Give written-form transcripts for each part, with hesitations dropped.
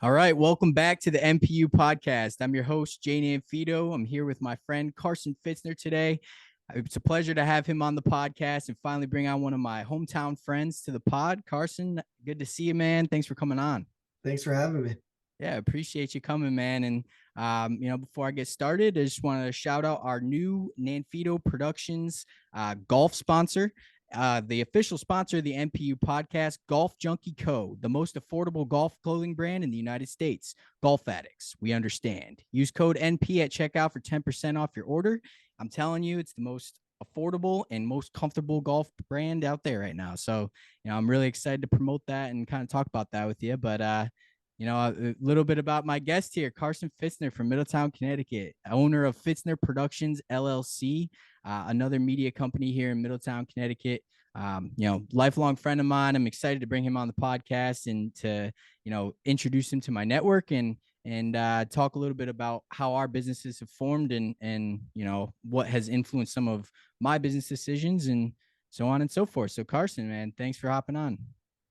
All right, welcome back to the MPU podcast. I'm your host, Jane Amfido. I'm here with my friend Carson Fitzner today. It's a pleasure to have him on the podcast and finally bring on one of my hometown friends to the pod. Carson, good to see you, man. Thanks for coming on. Thanks for having me. Yeah, appreciate you coming, man. And before I get started, I just want to shout out our new Nanfido Productions golf sponsor, the official sponsor of the MPU podcast, Golf Junkie Co., the most affordable golf clothing brand in the United States. Golf addicts, we understand. Use code NP at checkout for 10% off your order. I'm telling you, it's the most affordable and most comfortable golf brand out there right now. So, I'm really excited to promote that and kind of talk about that with you. But a little bit about my guest here, Carson Fitzner from Middletown, Connecticut, owner of Fitzner Productions LLC, another media company here in Middletown, Connecticut. Lifelong friend of mine. I'm excited to bring him on the podcast and to, introduce him to my network and talk a little bit about how our businesses have formed and what has influenced some of my business decisions and so on and so forth. So Carson, man, thanks for hopping on.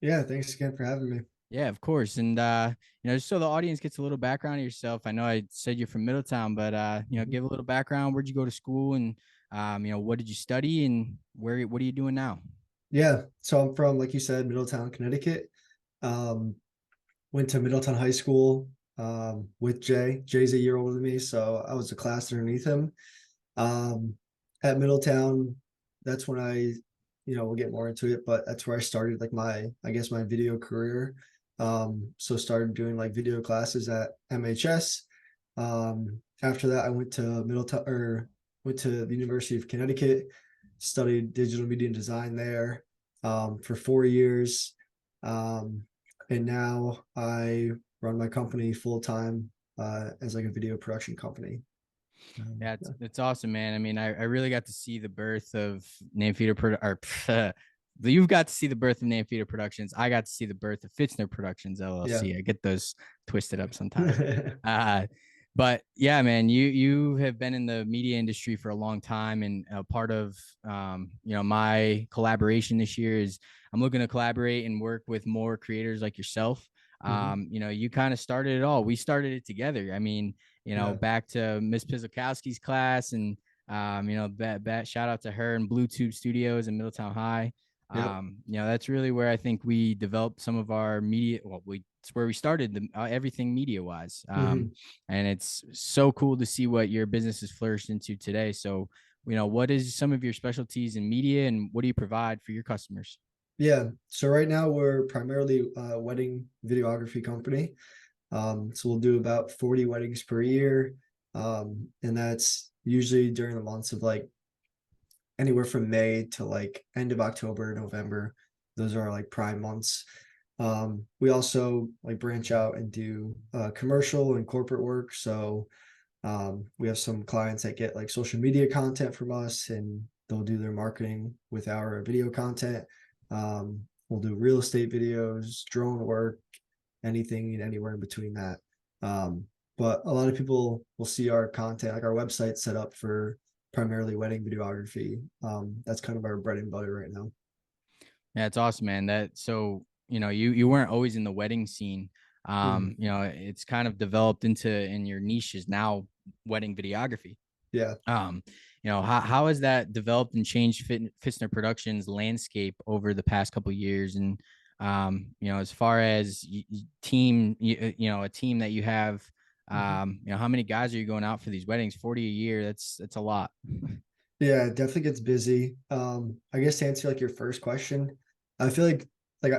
Yeah, thanks again for having me. Yeah, of course. And just so the audience gets a little background of yourself. I know I said you're from Middletown, but give a little background. Where'd you go to school and what did you study and what are you doing now? Yeah, so I'm from, like you said, Middletown, Connecticut. Um, Went to Middletown High School with Jay. Jay's a year older than me, so I was a class underneath him. Um, at Middletown, that's when we'll get more into it, but that's where I started like my video career. So started doing like video classes at MHS. After that, I went to the University of Connecticut, studied digital media and design there for 4 years. And now I run my company full time as like a video production company. Yeah, it's awesome, man. I mean, I really got to see the birth of Name Feeder you've got to see the birth of Name Feeder Productions. I got to see the birth of Fitzner Productions Yeah. LLC. I get those twisted up sometimes. uh, but yeah, man, you have been in the media industry for a long time, and a part of my collaboration this year is I'm looking to collaborate and work with more creators like yourself. Mhm. You kind of started it all. We started it together. I mean, Yeah. back to Miss Pizlikowski's class and, shout out to her and Blue Tube Studios in Middletown High. Yep. That's really where I think we developed some of our media. It's where we started everything media wise. Mhm. And it's so cool to see what your business has flourished into today. So, what is some of your specialties in media and what do you provide for your customers? Yeah. So right now we're primarily a wedding videography company. So we'll do about 40 weddings per year. And that's usually during the months of like anywhere from May to like end of October, November. Those are like prime months. We also like branch out and do commercial and corporate work. So we have some clients that get like social media content from us and they'll do their marketing with our video content. We'll do real estate videos, drone work, anything and anywhere in between that. But a lot of people will see our content, like our website set up for primarily wedding videography. That's kind of our bread and butter right now. Yeah, it's awesome, man. You weren't always in the wedding scene. Mhm. It's kind of developed in your niche is now wedding videography. Yeah. How has that developed and changed Fitzner Productions landscape over the past couple of years? And as far as team, a team that you have, Mhm. how many guys are you going out for these weddings? 40 a year. That's a lot. Yeah, it definitely gets busy. I guess to answer like your first question, I feel like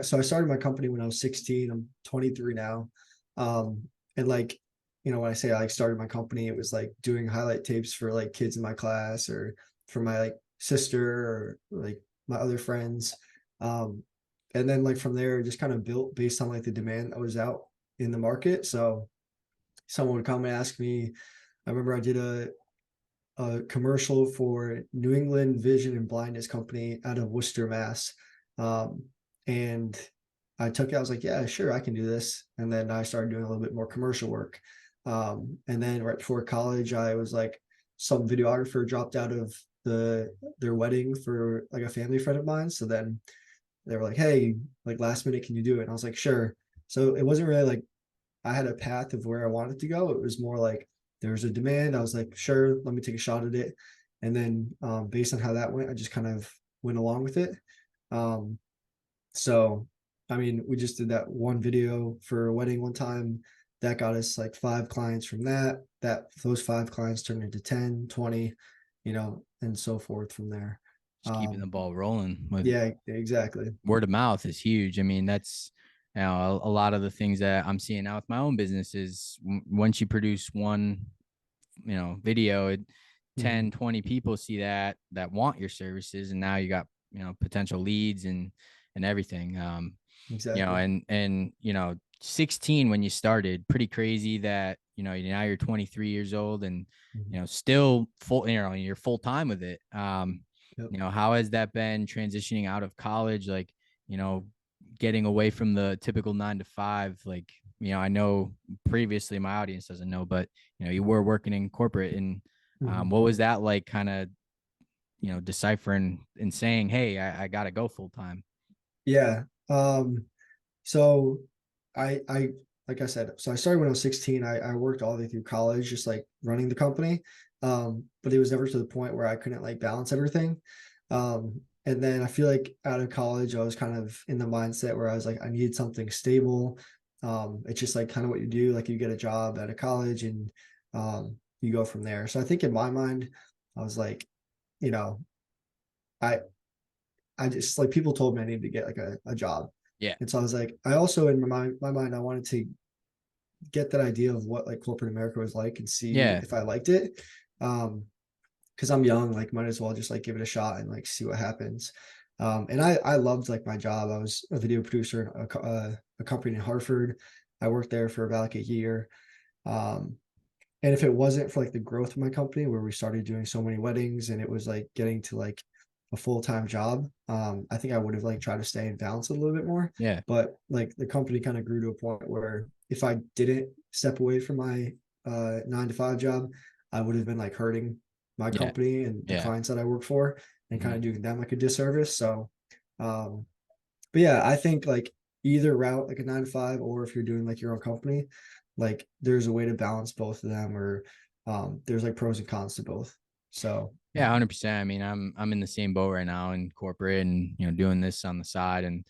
so I started my company when I was 16. I'm 23 now. And like, when I say I like started my company, it was like doing highlight tapes for like kids in my class or for my like sister or like my other friends. Um, and then like from there, it just kind of built based on like the demand that was out in the market. So someone would come and ask me. I remember I did a commercial for New England Vision and Blindness Company out of Worcester, Mass. Um, and I took it. I was like, yeah, sure, I can do this. And then I started doing a little bit more commercial work. And then right before college, I was like, some videographer dropped out of their wedding for like a family friend of mine. So then they were like, hey, like last minute, can you do it? And I was like, sure. So it wasn't really like I had a path of where I wanted to go. It was more like there was a demand. I was like, sure, let me take a shot at it. And then based on how that went, I just kind of went along with it. Um, so, I mean, we just did that one video for a wedding one time that got us like 5 clients from that. Those 5 clients turned into 10, 20, and so forth from there. Just keeping the ball rolling with Yeah, exactly. word of mouth is huge. I mean, that's a lot of the things that I'm seeing now with my own business is once you produce one, video, 10, Mhm. 20 people see that want your services, and now you got, potential leads and everything. Exactly. And 16 when you started, pretty crazy that, now you're 23 years old and, Mhm. still full, you're full time with it. Yep. How has that been transitioning out of college? Like, you know, getting away from the typical 9 to 5, like, I know previously my audience doesn't know, but, you were working in corporate and, Mhm. what was that like kind of, deciphering and saying, hey, I got to go full time? Yeah. So I like I said, so I started when I was 16. I worked all the way through college, just like running the company. But it was never to the point where I couldn't like balance everything. And then I feel like out of college, I was kind of in the mindset where I was like, I needed something stable. It's just like kind of what you do, like you get a job out of college and you go from there. So I think in my mind, I was like, you know, I I just like people told me I needed to get like a job. Yeah. And so I was like, I also in my mind, I wanted to get that idea of what like corporate America was like and see Yeah. if I liked it. Because I'm young, like might as well just like give it a shot and like see what happens. And I loved like my job. I was a video producer in a company in Hartford. I worked there for about like a year. Um, and if it wasn't for like the growth of my company where we started doing so many weddings and it was like getting to like a full-time job, I think I would have like tried to stay and balance it a little bit more. Yeah. But like the company kind of grew to a point where if I didn't step away from my 9 to 5 job, I would have been like hurting my Yeah. company and the Yeah. clients that I work for and kind Mhm. of doing them like a disservice. So um but yeah, I think like either route, like a 9 to 5, or if you're doing like your own company, like there's a way to balance both of them, or there's like pros and cons to both. So Yeah, 100%. I mean, I'm in the same boat right now in corporate and, doing this on the side. And,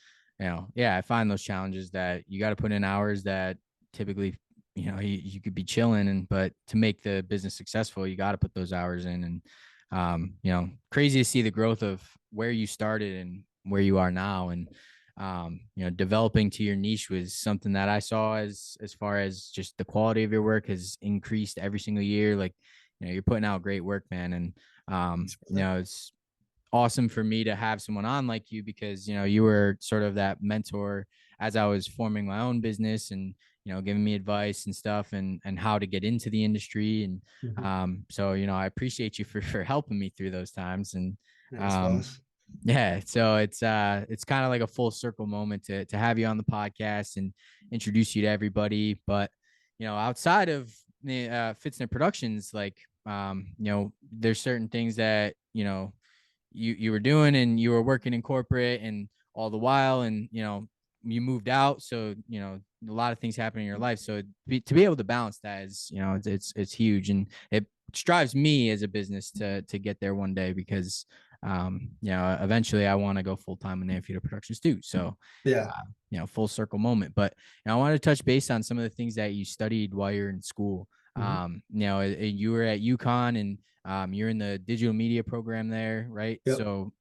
yeah, I find those challenges that you got to put in hours that typically, you could be chilling but to make the business successful, you got to put those hours in. And, crazy to see the growth of where you started and where you are now. And, developing to your niche was something that I saw as far as just the quality of your work has increased every single year. Like, you're putting out great work, man. And, it's awesome for me to have someone on like you because, you were sort of that mentor as I was forming my own business and, giving me advice and stuff and how to get into the industry. And, mhm. so, I appreciate you for helping me through those times. And, Nice um, boss. yeah, so it's kind of like a full circle moment to have you on the podcast and introduce you to everybody. But outside of the Fitzner Productions, like there's certain things that you were doing and you were working in corporate and all the while, and you moved out, so a lot of things happen in your life. So to be able to balance that is it's huge, and it drives me as a business to get there one day because eventually I want to go full time in Amphitheater Productions too. So, Yeah. full circle moment. But I wanted to touch base on some of the things that you studied while you're in school. Mhm. You were at UConn and you're in the digital media program there, right? Yep. So,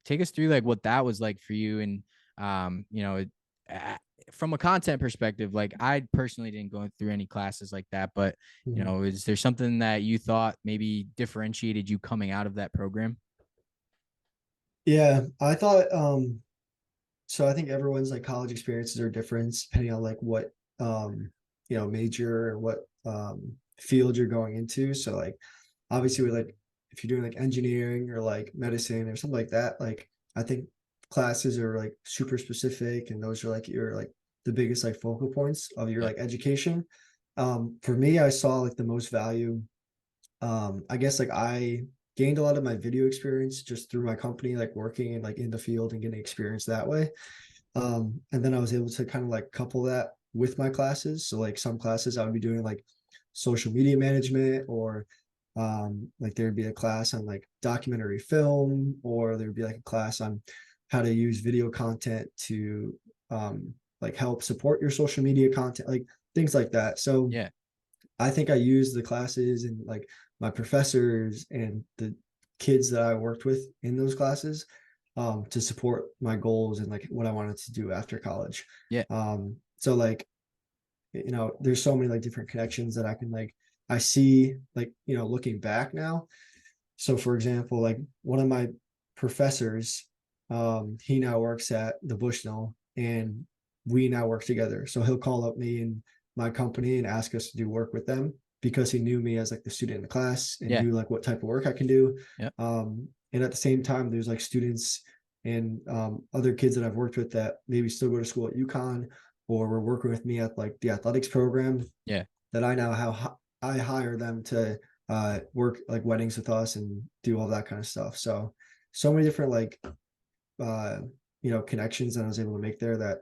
take us through like what that was like for you, and um, you know, uh, from a content perspective, like I personally didn't go through any classes like that, but Mhm. is there something that you thought maybe differentiated you coming out of that program? Yeah, I thought so I think everyone's like college experiences are different depending on like what major or what field you're going into. So like obviously with like if you're doing like engineering or like medicine or something like that, like I think classes are like super specific and those are like your like the biggest like focal points of your Yeah. like education. For me, I saw like the most value. I guess like I gained a lot of my video experience just through my company, like working and like in the field and getting experience that way. And then I was able to kind of like couple that with my classes. So like some classes I would be doing like social media management, or like there'd be a class on like documentary film, or there'd be like a class on how to use video content to like help support your social media content, like things like that. So Yeah. I think I used the classes and like my professors and the kids that I worked with in those classes to support my goals and like what I wanted to do after college. Yeah. So like, there's so many like different connections that I can like, I see like, looking back now. So for example, like one of my professors, he now works at the Bushnell, and we now work together. So he'll call up me and my company and ask us to do work with them because he knew me as like the student in the class and Yeah. knew like what type of work I can do. Yeah. And at the same time, there's like students and other kids that I've worked with that maybe still go to school at UConn, or were working with me at like the athletics program, Yeah. that I now have, I hire them to work like weddings with us and do all that kind of stuff. So so many different like uh connections that I was able to make there that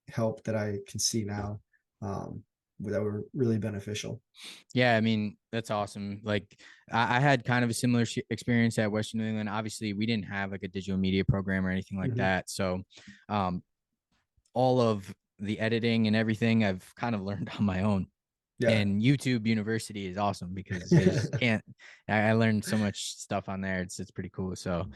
help, that I can see now, um that were really beneficial. Yeah, I mean, that's awesome. Like, I had kind of a similar experience at Western New England. Obviously, we didn't have like a digital media program or anything like Hmm. that. So, um, all of the editing and everything I've kind of learned on my own. Yeah. And YouTube University is awesome because there's can't I learned so much stuff on there. It's pretty cool. So,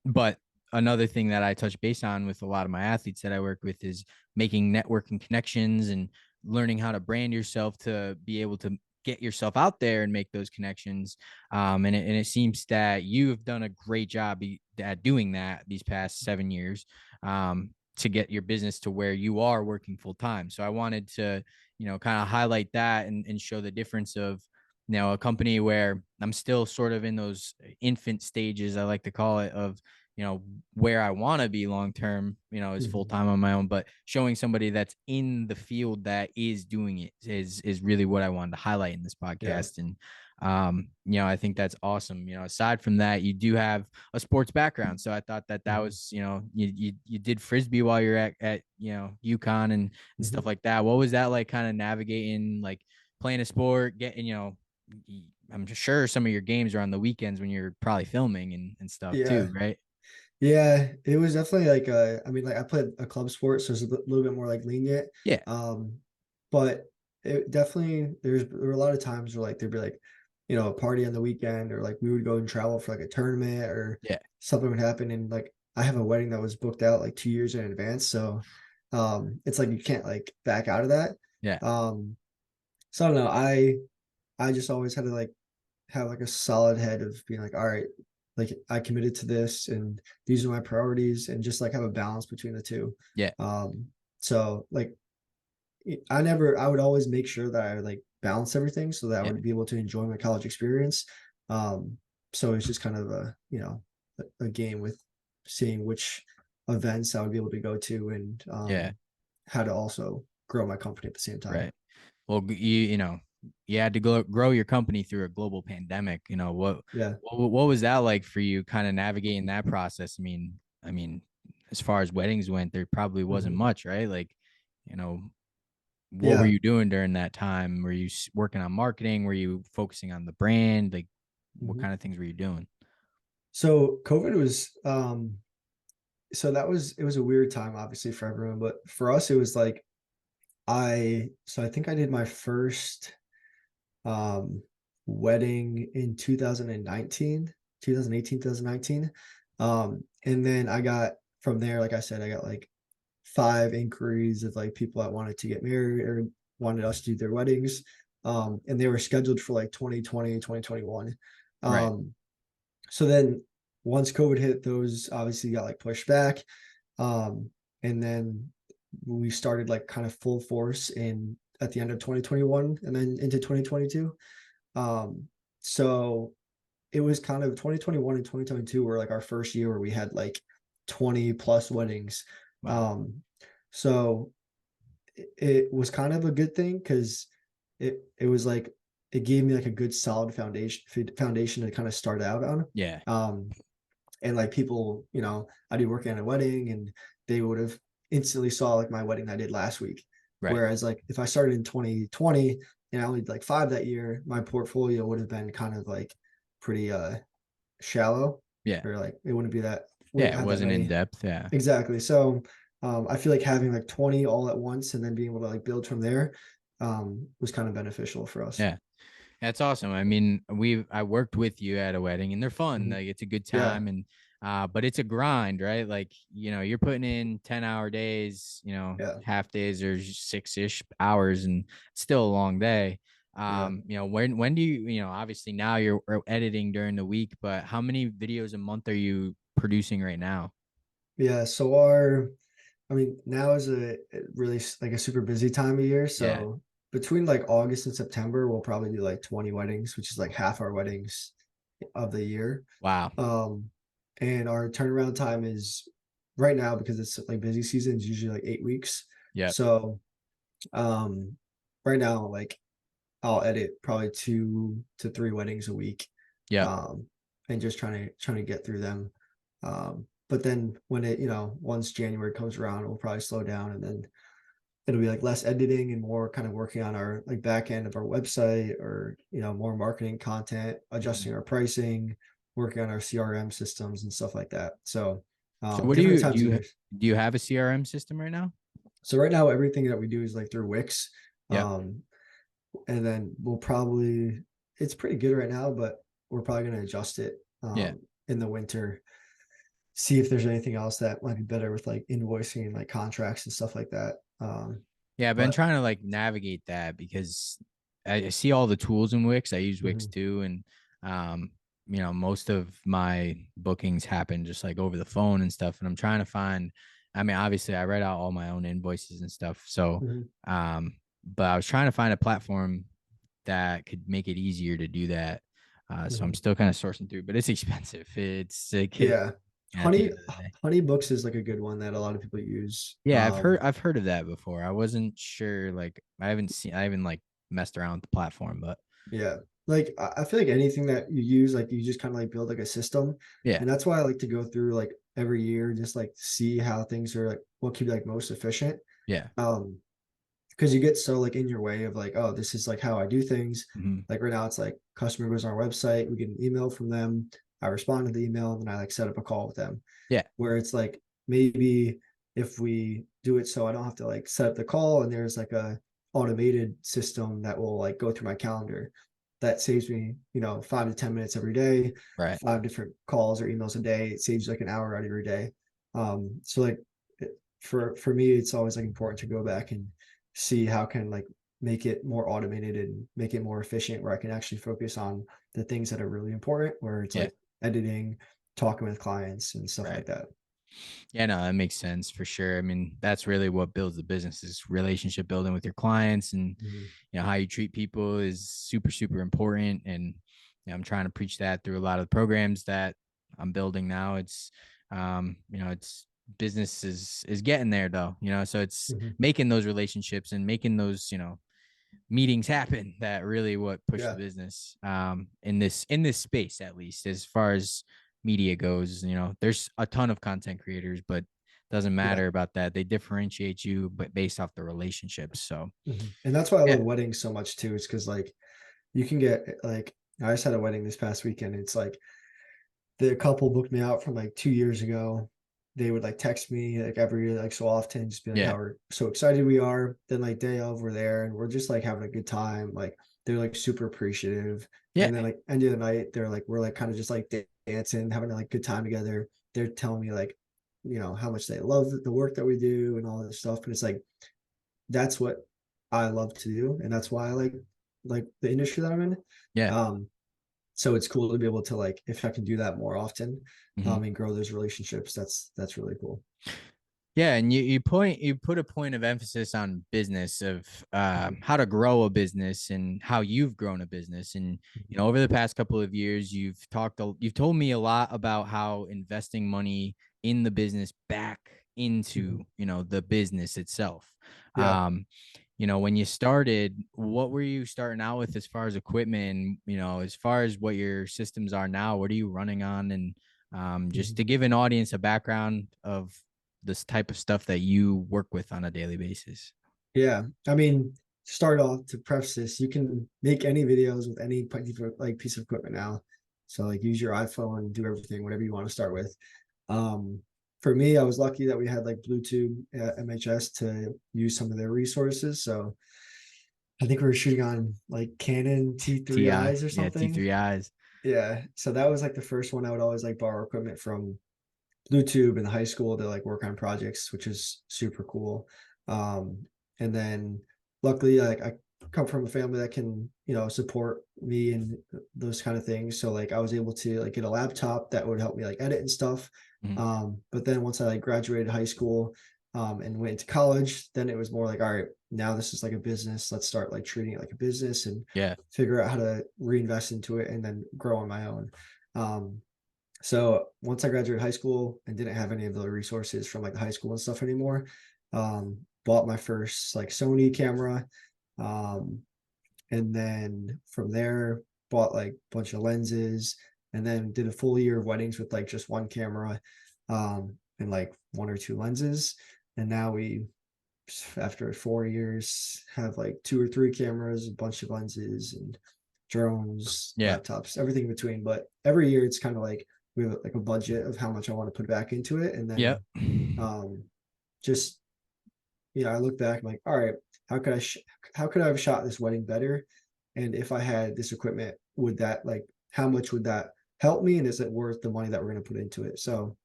but another thing that I touch base on with a lot of my athletes that I work with is making networking connections and learning how to brand yourself to be able to get yourself out there and make those connections. And it seems that you have done a great job at doing that these past 7 years, to get your business to where you are working full time. So I wanted to, kind of highlight that and show the difference of, a company where I'm still sort of in those infant stages, I like to call it, of, where I want to be long term, is full Hmm. time on my own, but showing somebody that's in the field that is doing it is really what I wanted to highlight in this Yeah. podcast. And I think that's awesome. Aside from that, you do have a sports background, so I thought that Hmm. was, you did frisbee while you're at UConn and Hmm. stuff like that. What was that like, kind of navigating, like playing a sport, getting, I'm sure some of your games are on the weekends when you're probably filming and stuff Yeah. too, right? Yeah, it was definitely like I mean, like I played a club sport, so it's a little bit more like lenient. Yeah. Um, but it definitely, there were a lot of times where like there'd be like, a party on the weekend, or like we would go and travel for like a tournament, or Yeah. something would happen, and like I have a wedding that was booked out like 2 years in advance, so it's like you can't like back out of that. Yeah. Um, so I don't know, I just always had to like have like a solid head of being like, all right, like I committed to this and these are my priorities, and just like have a balance between the two. Yeah. So like I would always make sure that I would like balance everything so that I Yeah. would be able to enjoy my college experience. So it's just kind of a game with seeing which events I would be able to go to, and Yeah. how to also grow my company at the same time. Right. Well, you had to grow your company through a global pandemic. Yeah. What was that like for you, kind of navigating that process? I mean, as far as weddings went, there probably wasn't Hmm. much, right? Like, you know, what were Yeah. you doing during that time? Were you working on marketing? Were you focusing on the brand? Like, what Hmm. kind of things were you doing? So COVID was so that was, it was a weird time obviously for everyone, but for us it was like I think I did my first um wedding in 2019, 2018, 2019. And then I got, from there, like I said, I got like 5 inquiries of like people that wanted to get married or wanted us to do their weddings. And they were scheduled for like 2020, 2021. Right. Um, so then once COVID hit, those obviously got like pushed back. Um, and then we started like kind of full force in at the end of 2021 and then into 2022. Um, so it was kind of 2021 and 2022 were like our first year where we had like 20 plus weddings. Wow. Um, so it was kind of a good thing because it was like it gave me like a good solid foundation to kind of start out on. Yeah. Um, and like people, I'd be working at a wedding and they would have instantly saw like my wedding I did last week. Right. Whereas like if I started in 2020 and I only did like 5 that year, my portfolio would have been kind of like pretty shallow, Yeah. or like it wouldn't be that, Yeah. wouldn't It have that wasn't in many. depth. Yeah. Exactly. So I feel like having like 20 all at once and then being able to like build from there was kind of beneficial for us. Yeah. That's awesome. I mean, I worked with you at a wedding and they're fun. Mhm. Like it's a good Yeah. time and but it's a grind, right? Like, you're putting in 10-hour days, Yeah. half days or 6-ish hours and it's still a long day. Yeah. When do obviously now you're editing during the week, but how many videos a month are you producing right now? Yeah. I mean, now is a really like a super busy time of year. Yeah. So between like August and September, we'll probably do like 20 weddings, which is like half our weddings of the year. Wow. Um, and our turnaround time is right now, because it's like busy season, is usually like 8 weeks. Yep. So um, right now, like I'll edit probably 2 to 3 weddings a week, Yep. um, and just trying to get through them. But then when once January comes around, we'll probably slow down, and then it'll be like less editing and more kind of working on our like back end of our website, or more marketing content, Mhm. adjusting our pricing, working on our CRM systems and stuff like that. So So what do different you times of years. do you have a CRM system right now? So right now, everything that we do is like through Wix. Yep. Um, and then we'll probably, it's pretty good right now, but we're probably going to adjust it Yeah. in the winter, see if there's anything else that might be better with like invoicing and like contracts and stuff like that. Yeah, I've been But trying to like navigate that because I see all the tools in Wix. I use Wix mhm, too, and um, most of my bookings happen just like over the phone and stuff. And I'm trying to find. I mean, obviously, I write out all my own invoices and stuff. So, mhm, but I was trying to find a platform that could make it easier to do that. So I'm mhm. still kind of sourcing through, but it's expensive. It's like Yeah, at the honey end of the day. honey books is like a good one that a lot of people use. Yeah, I've heard of that before. I wasn't sure. Like I haven't like messed around with the platform, but Yeah. Like I feel like anything that you use, like you just kind of like build like a system. yeah, And that's why I like to go through like every year, just like see how things are, like what can be like most efficient. yeah, Um, because you get so like in your way of like, oh, this is like how I do things. hmm, Like right now, it's like customer goes on our website, we get an email from them, I respond to the email, and then I like set up a call with them. yeah, Where it's like maybe if we do it so I don't have to like set up the call, and there's like a automated system that will like go through my calendar, that saves me 5 to 10 minutes every day, right, 5 different calls or emails a day. It saves like an hour out of your day. So like for me, it's always like important to go back and see how can like make it more automated and make it more efficient, where I can actually focus on the things that are really important, where it's yeah, like editing, talking with clients and stuff right. like that. Yeah, no, that makes sense for sure. I mean, that's really what builds the business is relationship building with your clients, and Mhm, how you treat people is super, super important. And I'm trying to preach that through a lot of the programs that I'm building now. It's business is getting there though, so it's mhm. making those relationships and making those, meetings happen that really what push the Yeah, business in this space, at least as far as media goes. There's a ton of content creators, but doesn't yeah. matter about that. They differentiate you but based off the relationships. So And that's why I yeah, love weddings so much too, is because like you can get like, I just had a wedding this past weekend. It's like the couple booked me out from like 2 years ago. They would like text me like every like so often, just be like yeah, how we're so excited we are. Then like day of, we're there and we're just like having a good time. Like they're like super appreciative. yeah, And then like end of the night, we're like kind of just like dancing, having a like good time together. They're telling me like, how much they love the work that we do and all this stuff. And it's like that's what I love to do, and that's why I like the industry that I'm in. yeah. Um, so it's cool to be able to like, if I can do that more often, Mhm. and grow those relationships, that's really cool. Yeah, and you put a point of emphasis on business of Mhm, how to grow a business and how you've grown a business. And mhm, over the past couple of years, you've told me a lot about how investing money in the business back mhm. into the business itself. Yeah. Um, when you started, what were you starting out with as far as equipment? As far as what your systems are now, what are you running on? And just Mhm. to give an audience a background of this type of stuff that you work with on a daily basis. Yeah. I mean, start off to preface this, you can make any videos with any like piece of equipment now. So like use your iPhone, do everything, whatever you want to start with. Um, for me, I was lucky that we had like Bluetooth MHS to use some of their resources. So I think we were shooting on like Canon Ti, T3Is or yeah, something. T3Is. Yeah. So that was like the first one I would always like borrow equipment from Bluetooth in high school to like work on projects, which is super cool. Um, and then luckily, like I come from a family that can, support me and those kind of things. So like I was able to like get a laptop that would help me like edit and stuff. Mhm. But then once I like graduated high school, and went into college, then it was more like, all right, now this is like a business. Let's start like treating it like a business and Yeah. figure out how to reinvest into it and then grow on my own. Um, so once I graduated high school and didn't have any of the resources from like the high school and stuff anymore, bought my first like Sony camera. Um, and then from there, bought like a bunch of lenses and then did a full year of weddings with like just one camera, and like one or two lenses. And now we, after 4 years, have like two or three cameras, a bunch of lenses and drones, Yeah. laptops, everything in between. But every year it's kind of like we have like a budget of how much I want to put back into it. And then Yep. um just I look back, I'm like, all right, how could how could I have shot this wedding better? And if I had this equipment, would that like how much would that help me? And is it worth the money that we're gonna put into it? So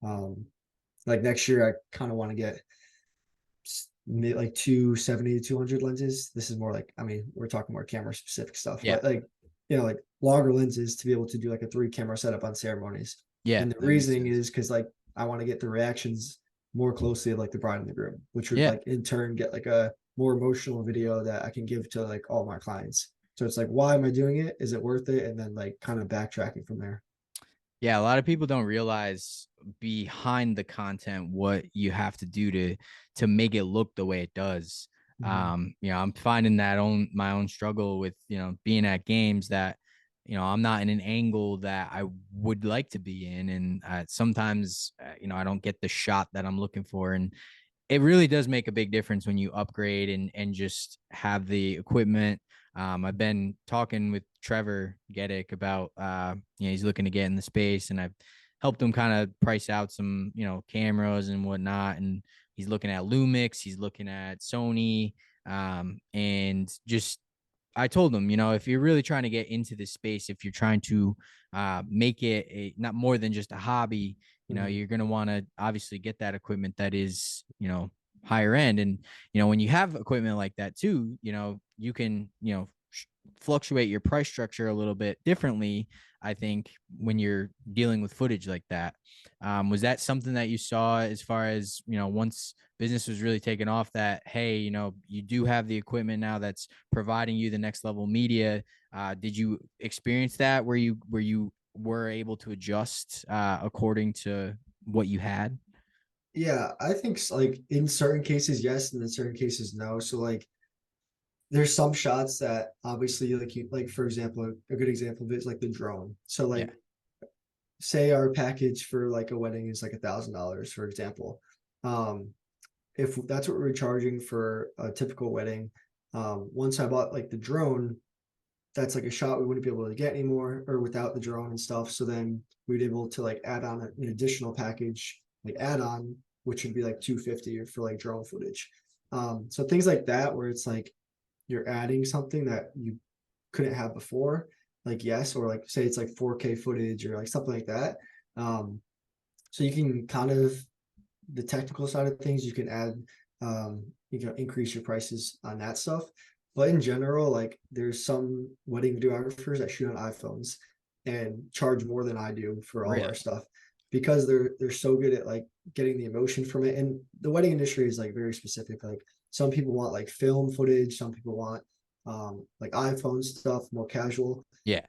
um like next year I kind of want to get like 270 to 200 lenses. This is more like, I mean, we're talking more camera specific stuff, Yeah. but like, like longer lenses to be able to do like a 3 camera setup on ceremonies. Yeah. And the That makes reasoning sense. is because like I want to get the reactions more closely of like the bride and the groom, which would Yeah. like in turn get like a more emotional video that I can give to like all my clients. So it's like, why am I doing it? Is it worth it? And then like kind of backtracking from there. Yeah, a lot of people don't realize behind the content what you have to do to make it look the way it does. Mhm. I'm finding that on my own struggle with, being at games that, I'm not in an angle that I would like to be in. And sometimes, I don't get the shot that I'm looking for. And it really does make a big difference when you upgrade and just have the equipment. I've been talking with Trevor Geddick about he's looking to get in the space, and I've helped him kind of price out some cameras and whatnot. And he's looking at Lumix, he's looking at Sony, and just I told him, if you're really trying to get into this space, if you're trying to make it not more than just a hobby, Mhm. you're going to want to obviously get that equipment that is, higher end. And, when you have equipment like that too, you can, fluctuate your price structure a little bit differently. I think when you're dealing with footage like that, was that something that you saw as far as, once business was really taken off that, hey, you do have the equipment now that's providing you the next level media. Did you experience that where you were able to adjust according to what you had? Yeah, I think like in certain cases, yes, and in certain cases, no. So like there's some shots that obviously like like for example, a good example of it is like the drone. So Yeah. like say our package for like a wedding is like $1,000, for example. Um, if that's what we're charging for a typical wedding, once I bought like the drone, that's like a shot we wouldn't be able to get anymore or without the drone and stuff. So then we'd able to like add on an additional package, like add on, which would be like 250 for like drone footage. So things like that where it's like you're adding something that you couldn't have before, like yes, or like say it's like 4K footage or like something like that. Um, so you can kind of the technical side of things, you can add, you can increase your prices on that stuff. But in general, like there's some wedding videographers that shoot on iPhones and charge more than I do for all of our Really? stuff because they're so good at like getting the emotion from it. And the wedding industry is like very specific. Like some people want like film footage, some people want like iPhone stuff, more casual. Yeah.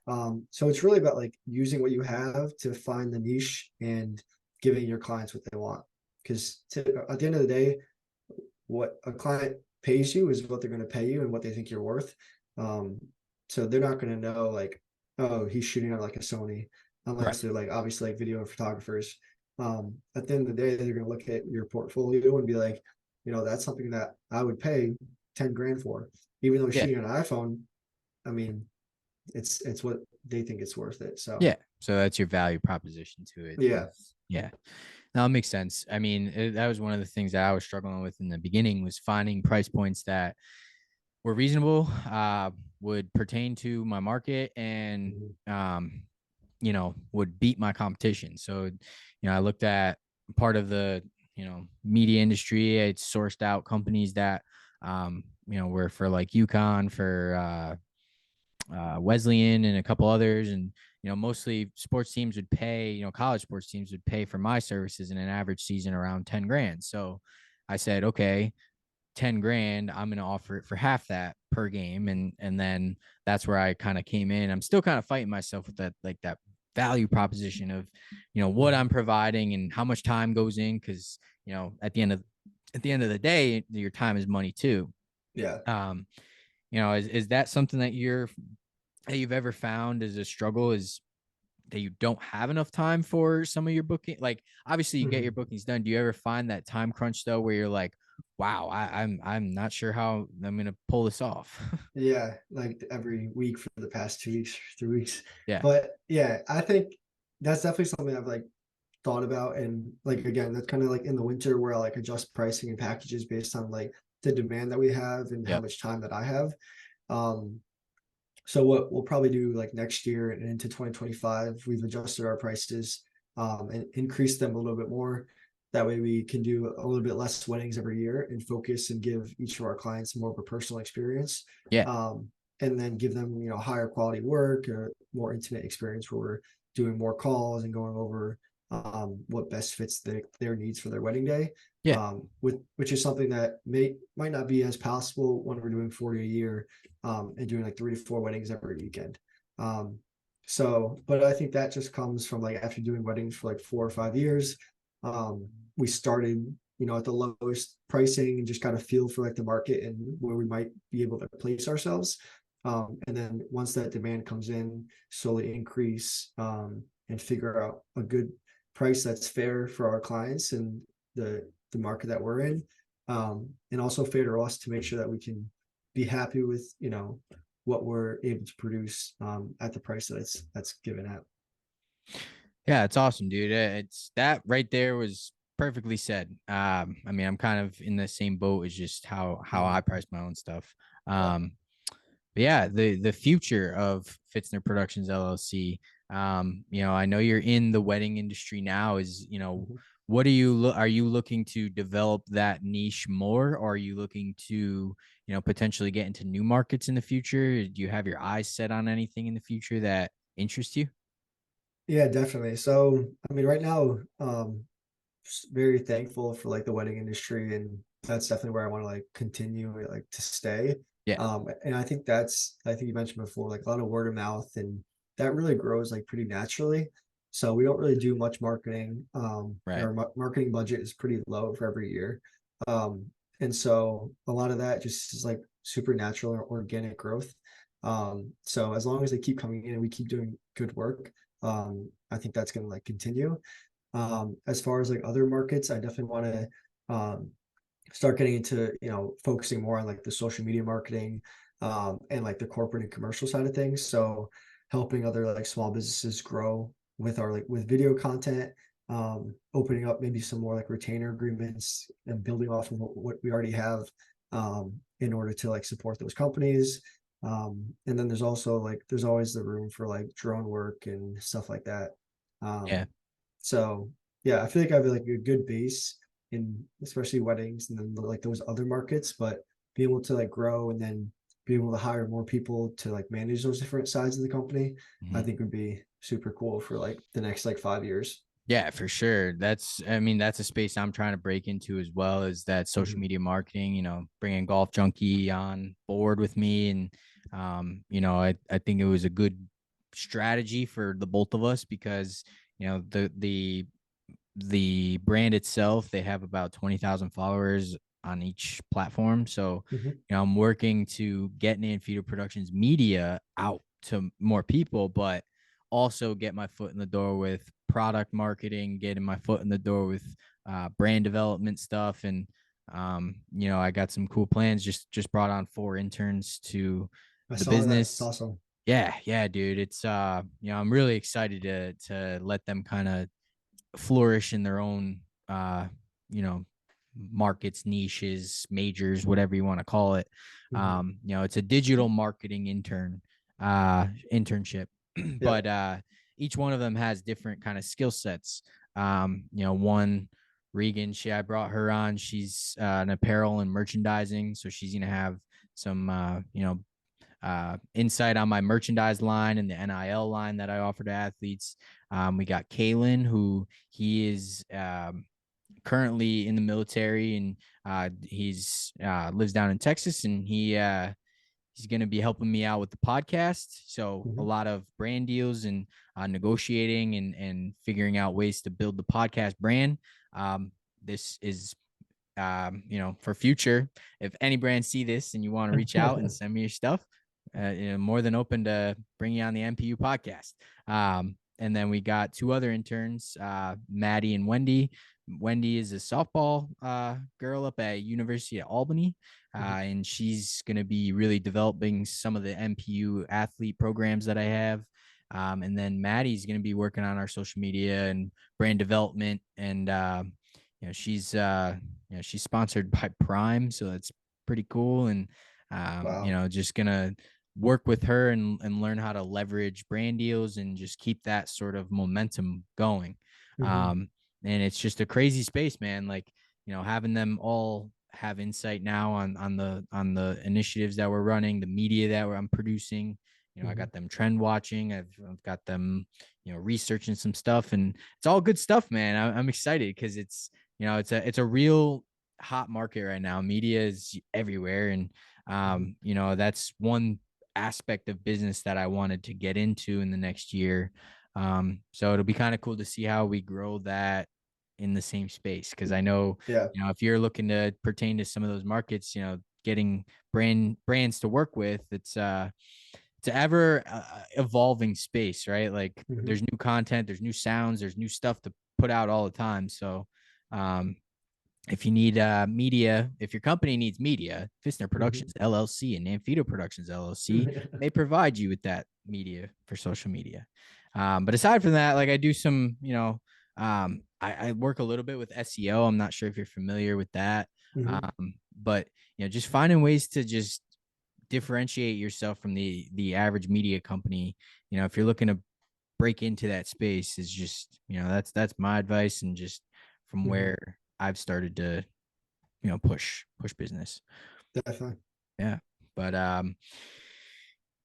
So it's really about like using what you have to find the niche and giving your clients what they want. Because at the end of the day, what a client pays you is what they're going to pay you and what they think you're worth. Um, so they're not going to know like, oh, he's shooting on like a Sony, Right. unless they're like obviously like video photographers. At the end of the day, they're going to look at your portfolio and be like, that's something that I would pay 10 grand for, even though Yeah. shooting on an iPhone, I mean, it's what they think it's worth it. So Yeah. So that's your value proposition to it. yeah. Yeah. Now it makes sense. I mean, that was one of the things that I was struggling with in the beginning was finding price points that were reasonable, would pertain to my market, and Mhm. would beat my competition. So, I looked at part of the media industry. I sourced out companies that were for like UConn, for Wesleyan, and a couple others, and mostly sports teams would pay. College sports teams would pay for my services in an average season around 10 grand. So I said, okay, 10 grand, I'm going to offer it for half that per game. And then that's where I kind of came in. I'm still kind of fighting myself with that, like that value proposition of, what I'm providing and how much time goes in. Cause, at the end of the day, your time is money too. Yeah. Um, is that something that you've ever found as a struggle, is that you don't have enough time for some of your booking? Like, obviously you get your Mhm. bookings done. Do you ever find that time crunch though, where you're like, wow, I'm not sure how I'm gonna pull this off? Yeah, like every week for the past 2 weeks, 3 weeks. Yeah. But yeah, I think that's definitely something I've like thought about. And like again, that's kind of like in the winter where I like adjust pricing and packages based on like the demand that we have and how Yep. much time that I have. Um, so what we'll probably do like next year and into 2025, we've adjusted our prices and increased them a little bit more. That way we can do a little bit less weddings every year and focus and give each of our clients more of a personal experience. Yeah. Um, and then give them, higher quality work, a more intimate experience where we're doing more calls and going over what best fits their needs for their wedding day. Yeah. Which is something that might not be as possible when we're doing 40 a year and doing like 3 to 4 weddings every weekend. Um, but I think that just comes from like after doing weddings for like 4 or 5 years, we started, at the lowest pricing and just got a feel for like the market and where we might be able to place ourselves. And then once that demand comes in, slowly increase and figure out a good price that's fair for our clients and the market that we're in, and also fair to us to make sure that we can be happy with what we're able to produce at the price that's given at. Yeah, it's awesome, dude. It's that right there was perfectly said. I mean, I'm kind of in the same boat as just how Mhm. I price my own stuff. Yeah. But yeah, the future of Fitzner Productions LLC. I know you're in the wedding industry now. Mhm. What are you looking to develop that niche more, or are you looking to, potentially get into new markets in the future? Do you have your eyes set on anything in the future that interests you? Yeah, definitely. So, I mean, right now, very thankful for like the wedding industry, and that's definitely where I want to like continue like to stay. Yeah. And I think you mentioned before, like a lot of word of mouth, and that really grows like pretty naturally. So we don't really do much marketing. And Right. our marketing budget is pretty low for every year. Um, and so a lot of that just is like supernatural or organic growth. So as long as they keep coming in and we keep doing good work, I think that's going to like continue. As far as like other markets, I definitely want to start getting into, focusing more on like the social media marketing and like the corporate and commercial side of things. So helping other like small businesses grow with our like with video content, opening up maybe some more like retainer agreements and building off of what we already have in order to like support those companies. And then there's always the room for like drone work and stuff like that. Yeah. Um, so yeah, I feel like I have like a good base in especially weddings and then like those other markets, but be able to like grow and then be able to hire more people to like manage those different sides of the company, I Mhm. think would be super cool for like the next like 5 years. Yeah, for sure. I mean, that's a space I'm trying to break into as well, is that social Mhm. media marketing, bringing Golf Junkie on board with me. And, I think it was a good strategy for the both of us because, the brand itself, they have about 20,000 followers on each platform. So, Mhm. I'm working to get Nan Feeder Productions media out to more people, but also get my foot in the door with product marketing, getting my foot in the door with brand development stuff. And I got some cool plans. Just brought on 4 interns to I the saw that. It's business. awesome. Yeah, dude. It's I'm really excited to let them kind of flourish in their own you know, markets, niches, majors, whatever you want to call it. Hmm. It's a digital marketing internship, Yep. but each one of them has different kind of skill sets. One Regan, I brought her on. She's an apparel and merchandising, so she's gonna have some insight on my merchandise line and the NIL line that I offer to athletes. We got Kalen, who he is currently in the military, and he's lives down in Texas, and he's going to be helping me out with the podcast. So a Hmm. lot of brand deals and negotiating and figuring out ways to build the podcast brand. This is for future, if any brands see this and you want to reach out and send me your stuff, more than open to bring you on the MPU podcast. And then we got 2 other interns, Maddie and Wendy. Wendy is a softball girl up at University of Albany, and she's going to be really developing some of the MPU athlete programs that I have. And then Maddie's going to be working on our social media and brand development, and she's sponsored by Prime, so that's pretty cool. And Wow. just gonna work with her and learn how to leverage brand deals and just keep that sort of momentum going. Hmm. Um, and it's just a crazy space, man. Like, having them all have insight now on the initiatives that we're running, the media that I'm producing. I Hmm. got them trend watching. I've got them, researching some stuff, and it's all good stuff, man. I'm excited because it's a real hot market right now. Media is everywhere, and Hmm. that's one aspect of business that I wanted to get into in the next year. So it'll be kind of cool to see how we grow that in the same space, because I know, Yeah. if you're looking to pertain to some of those markets, getting brands to work with, it's an ever evolving space, right? Like, Hmm. there's new content, there's new sounds, there's new stuff to put out all the time. So um, if you need media, if your company needs media, Fitzner Hmm. Productions LLC and Nanfito Productions LLC may provide you with that media for social media. But aside from that, like, I do some, I work a little bit with SEO. I'm not sure if you're familiar with that. Hmm. But just finding ways to just differentiate yourself from the average media company. If you're looking to break into that space, is just, that's my advice, and just from Hmm. where I've started to, push business. Definitely. Yeah. But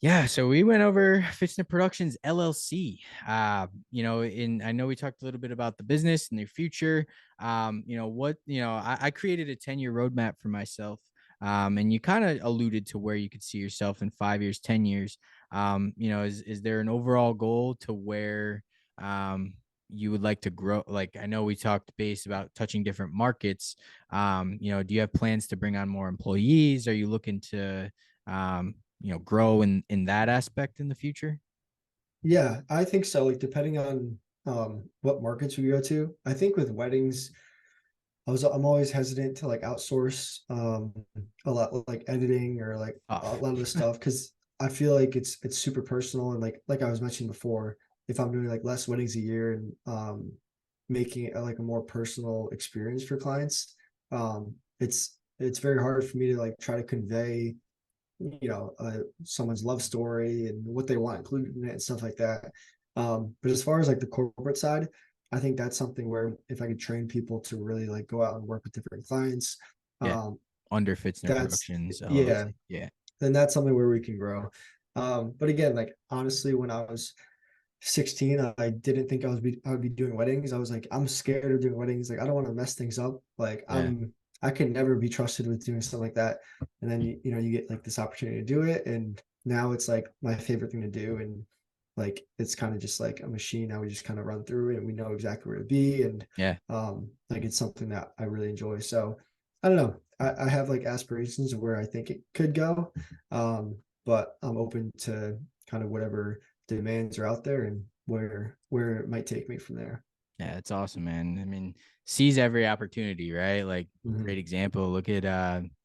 yeah, so we went over Fitzner Productions LLC. And I know we talked a little bit about the business and their future. I created a 10-year roadmap for myself. And you kind of alluded to where you could see yourself in 5 years, 10 years. Is there an overall goal to where you would like to grow? Like, I know we talked base about touching different markets. Do you have plans to bring on more employees? Are you looking to grow in that aspect in the future? Yeah, I think so. Like depending on what markets we go to. I think with weddings, I'm always hesitant to like outsource a lot like editing or like Oh, a lot of the stuff because I feel like it's super personal and like I was mentioning before, if I'm doing like less weddings a year and making it like a more personal experience for clients, it's very hard for me to like try to convey someone's love story and what they want included in it and stuff like that. But as far as like the corporate side, I think that's something where if I could train people to really like go out and work with different clients, yeah. um, Under Fitzner that's Productions yeah, LLC. Yeah. then that's something where we can grow. But again, like honestly, when I was 16, I didn't think I would be doing weddings. I was like, I'm scared of doing weddings. Like, I don't want to mess things up. Like, Yeah. I can never be trusted with doing something like that. And then you get like this opportunity to do it, and now it's like my favorite thing to do. And like, it's kind of just like a machine. Now we just kind of run through it, and we know exactly where to be, and Yeah. like it's something that I really enjoy. So I don't know. I have like aspirations of where I think it could go, but I'm open to kind of whatever demands are out there and where it might take me from there. Yeah, it's awesome, man. I mean, sees every opportunity, right? Like, Mhm. great example. Look at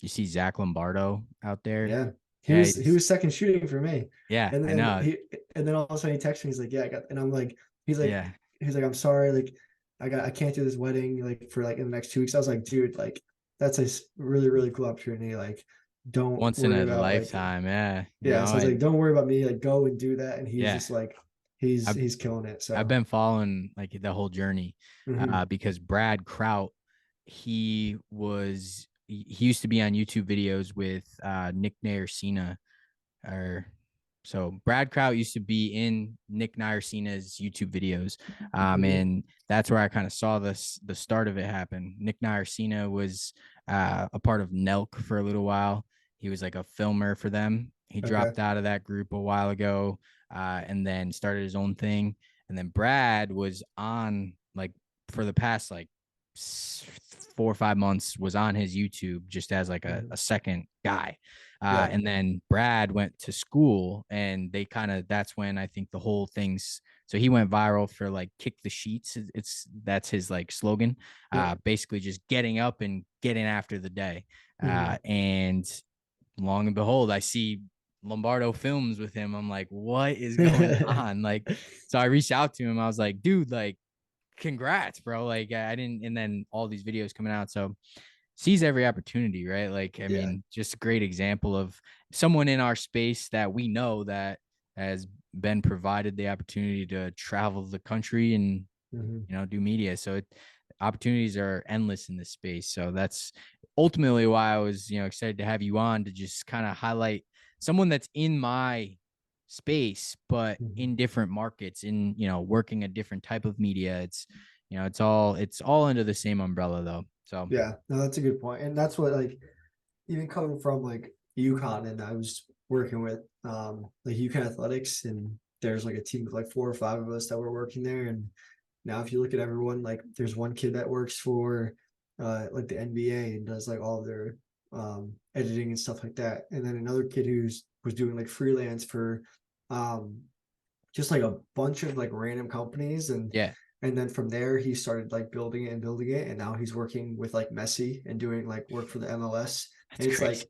you see Zach Lombardo out there. Yeah. Yeah, He he's was second shooting for me. yeah, And I then know. all of a sudden he texts me, he's like, "Yeah, I got," and I'm like, he's like Yeah, he's like, "I'm sorry, like I can't do this wedding like for like in the next 2 weeks." I was like, "Dude, like that's a really, really cool opportunity. Like, don't once in worry a about like," lifetime. Yeah, yeah. So I was like, and "Don't worry about me, like go and do that." And he's yeah, just like I've he's killing it. I've So been following like the whole journey, mhm. because Brad Kraut, he used to be on YouTube videos with Nick Nayarcina, or so Brad Kraut used to be in Nick Nayarcina's YouTube videos, Mhm. and that's where I kind of saw the start of it happen. Nick Nayarcina was a part of Nelk for a little while. He was like a filmer for them. He Okay. dropped out of that group a while ago, and then started his own thing. And then Brad was on like for the past like 4 or 5 months was on his YouTube just as like a Mhm. second guy. Yeah. And then Brad went to school, and they kind of that's when I think the whole thing's so he went viral for like kick the sheets. It's that's his like slogan. Yep. Basically just getting up and getting after the day. Mhm. And long and behold, I see Lombardo films with him. I'm like, what is going on? Like, so I reached out to him. I was like, dude, like, congrats, bro. Like, I didn't, and then all these videos coming out. So sees every opportunity, right? Like, I Yeah. mean, just a great example of someone in our space that we know that has been provided the opportunity to travel the country and Mhm. do media. So opportunities are endless in this space. So that's ultimately why I was excited to have you on to just kind of highlight someone that's in my space but Mhm. in different markets, in working a different type of media. It's all under the same umbrella though. So Yeah, no, that's a good point, and that's what like even coming from like UConn, and I was working with like UConn athletics, and there's like a team of like 4 or 5 of us that were working there. And now if you look at everyone, like there's one kid that works for like the NBA and does like all of their editing and stuff like that, and then another kid who's was doing like freelance for um just like a bunch of like random companies. yeah, And then from there he started like building it, and now he's working with like Messi and doing like work for the MLS. that's And it's crazy.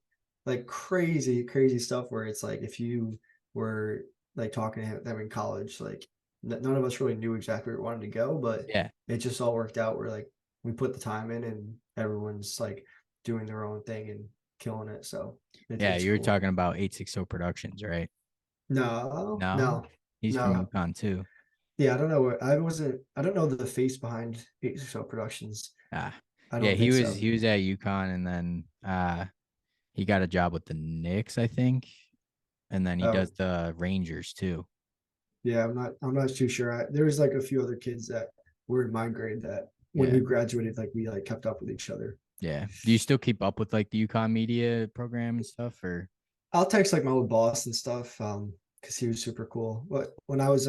like crazy stuff where it's like if you were like talking to them in college, like none of us really knew exactly where we wanted to go, but Yeah, it just all worked out where like we put the time in and everyone's like doing their own thing and killing it. So yeah, it's you were cool. talking about 860 Productions, right? No, No, no, he's from no. UConn too. Yeah, I don't know. I don't know the face behind 860 Productions. Ah, I yeah, don't he think was so. he was at UConn, and then he got a job with the Knicks, I think, and then he does Oh, the Rangers too. yeah, I'm not too sure. There was like a few other kids that were in my grade that when Yeah, we graduated, like we like kept up with each other. yeah. Do you still keep up with like the UConn media program and stuff, or I'll text like my old boss and stuff, because he was super cool. But when I was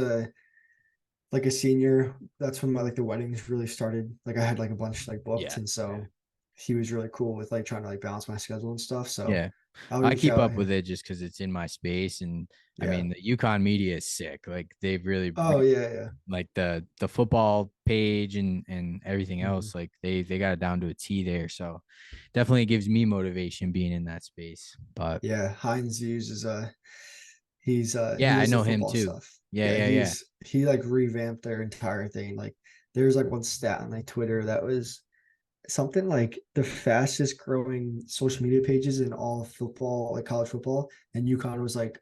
like a senior, that's when my like the weddings really started. Like I had like a bunch like booked, yeah, and yeah, so he was really cool with like trying to like balance my schedule and stuff. So yeah? I'll I reach keep out up with and it just because it's in my space, and I yeah. mean the UConn media is sick. Like they've really Oh yeah, yeah. like the football page and everything Mhm. else. Like they got it down to a T there. So definitely gives me motivation being in that space. But Yeah, Heinz uses he yeah, I does the know him football too. stuff. Yeah, Yeah, yeah, yeah, he like revamped their entire thing. Like there's like one stat on like Twitter that was something like the fastest growing social media pages in all football, like college football, and UConn was like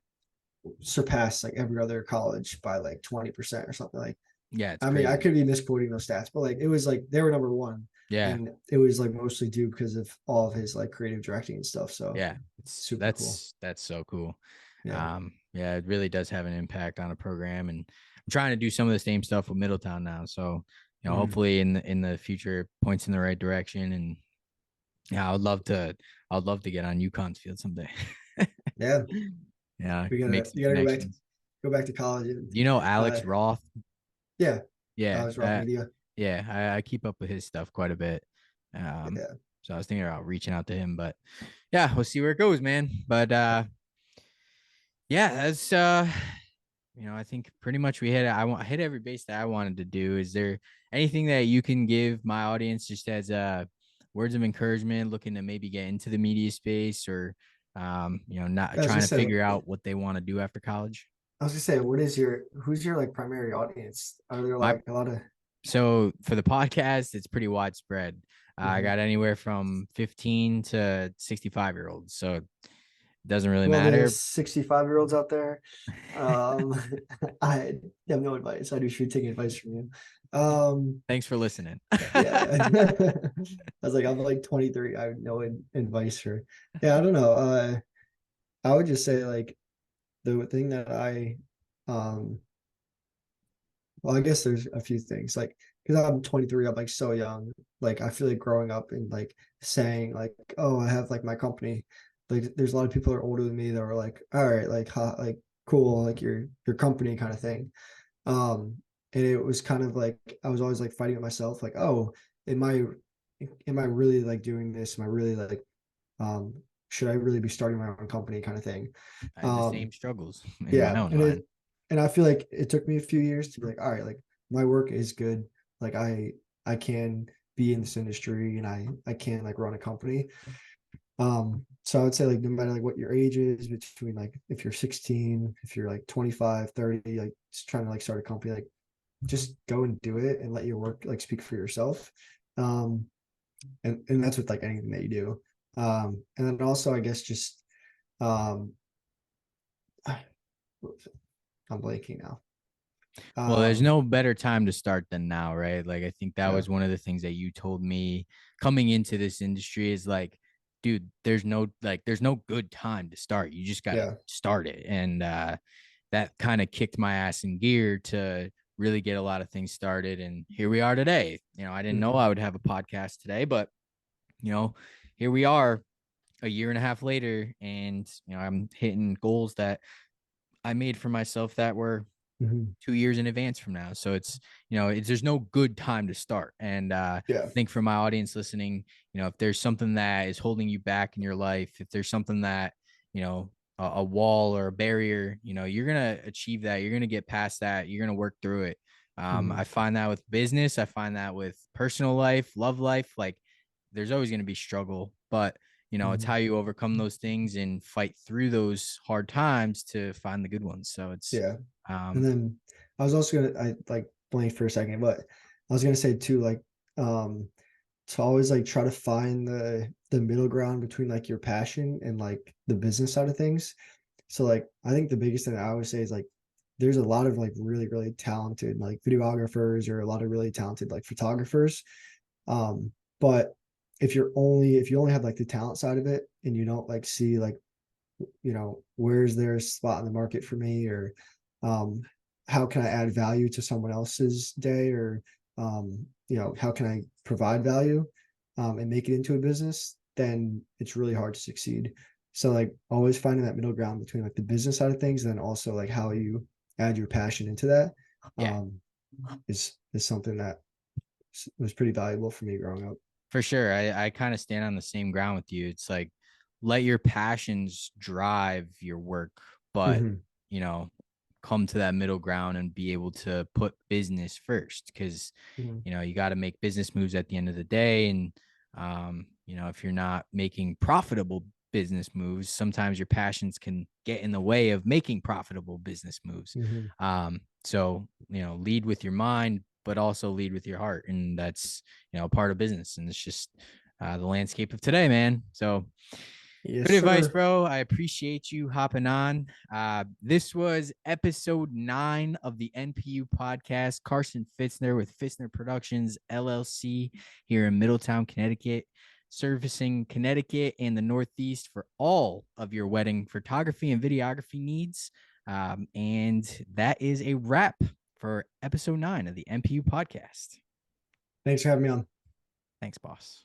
surpassed like every other college by like 20% or something. Like yeah. It's I mean, I crazy. could be misquoting those stats, but like it was like they were number one, Yeah, and it was like mostly due because of all of his like creative directing and stuff. So yeah. It's super cool. that's so cool. Yeah. Yeah, it really does have an impact on a program, and I'm trying to do some of the same stuff with Middletown now. So Mhm. hopefully in the future points in the right direction, and yeah, I'd love to get on UConn's field someday. Yeah. Yeah, We make gotta some you gotta connections. go back to college and Do you know uh Alex Roth? yeah, Yeah, college rock media. yeah, I keep up with his stuff quite a bit. Um, Yeah. so I was thinking about reaching out to him, but yeah, we'll see where it goes, man. But yeah, that's I think pretty much we hit it. I hit every base that I wanted to do. Is there anything that you can give my audience just as words of encouragement, looking to maybe get into the media space, or not I was trying gonna to say, figure out what they want to do after college? who's your like primary audience? Are there My like a lot of? So for the podcast, it's pretty widespread. I Mhm. got anywhere from 15 to 65-year-olds, so it doesn't really Well, the matter. 65-year-olds out there, um, I have no advice. I do should take advice from you. Um, Thanks for listening. yeah. I was like, I'm like 23. I have no advice for. Yeah, I don't know. I would just say like the thing that um, well, I guess there's a few things like because I'm 23, I'm like so young. Like I feel like growing up and like saying like, oh, I have like my company. Like there's a lot of people that are older than me that are like, all right, like hot, like cool, like your company kind of thing. Um, and it was kind of like I was always like fighting with myself, like, oh, am I am I really like doing this? Am I really like um should I really be starting my own company kind of thing? I had the Um, same struggles in my yeah, own mind. and I feel like it took me a few years to be like, all right, like my work is good. Like I can be in this industry and I can like run a company. So I would say like no matter like what your age is, between like if you're 16, if you're like 25, 30, like just trying to like start a company, like just go and do it and let your work like speak for yourself. Um, and that's with like anything that you do. And then also I guess just um I'm blanking now. Well, there's Um, no better time to start than now, right? Like I think that yeah. was one of the things that you told me coming into this industry is like, dude, there's no good time to start. You just got to Yeah. start it. And that kind of kicked my ass in gear to really get a lot of things started. And here we are today. I didn't know Mhm. I would have a podcast today, but you know, here we are a year and a half later, and I'm hitting goals that I made for myself that were Mhm. 2 years in advance from now. So there's no good time to start. And Yeah. I think for my audience listening, if there's something that is holding you back in your life, if there's something that, a wall or a barrier, you're going to achieve that. You're going to get past that. You're going to work through it. I Mhm. find that with business, I find that with personal life, love life, like there's always going to be struggle, but it's Mhm. how you overcome those things and fight through those hard times to find the good ones. So it's, Yeah. And um, then I was also gonna I like blanked for a second, but I was gonna say too, like um to always like try to find the middle ground between like your passion and like the business side of things. So like I think the biggest thing that I always say is like there's a lot of like really, really talented like videographers or a lot of really talented like photographers. Um, but if you only have like the talent side of it and you don't like see like where's there a spot in the market for me or um, how can I add value to someone else's day or how can I provide value and make it into a business, then it's really hard to succeed. So like always finding that middle ground between like the business side of things and then also like how you add your passion into that yeah, um, is something that was pretty valuable for me growing up. for sure. I kind of stand on the same ground with you. It's like let your passions drive your work, but Hmm. you know, come to that middle ground and be able to put business first because Hmm. you got to make business moves at the end of the day. And if you're not making profitable business moves, sometimes your passions can get in the way of making profitable business moves. Hmm. So lead with your mind, but also lead with your heart, and that's a part of business, and it's just the landscape of today, man. So Yes, good advice, sir. bro. I appreciate you hopping on. This was episode 9 of the NPU podcast. Carson Fitzner with Fitzner Productions LLC here in Middletown, Connecticut, servicing Connecticut and the Northeast for all of your wedding photography and videography needs. And that is a wrap for episode 9 of the NPU podcast. Thanks for having me on. Thanks, boss.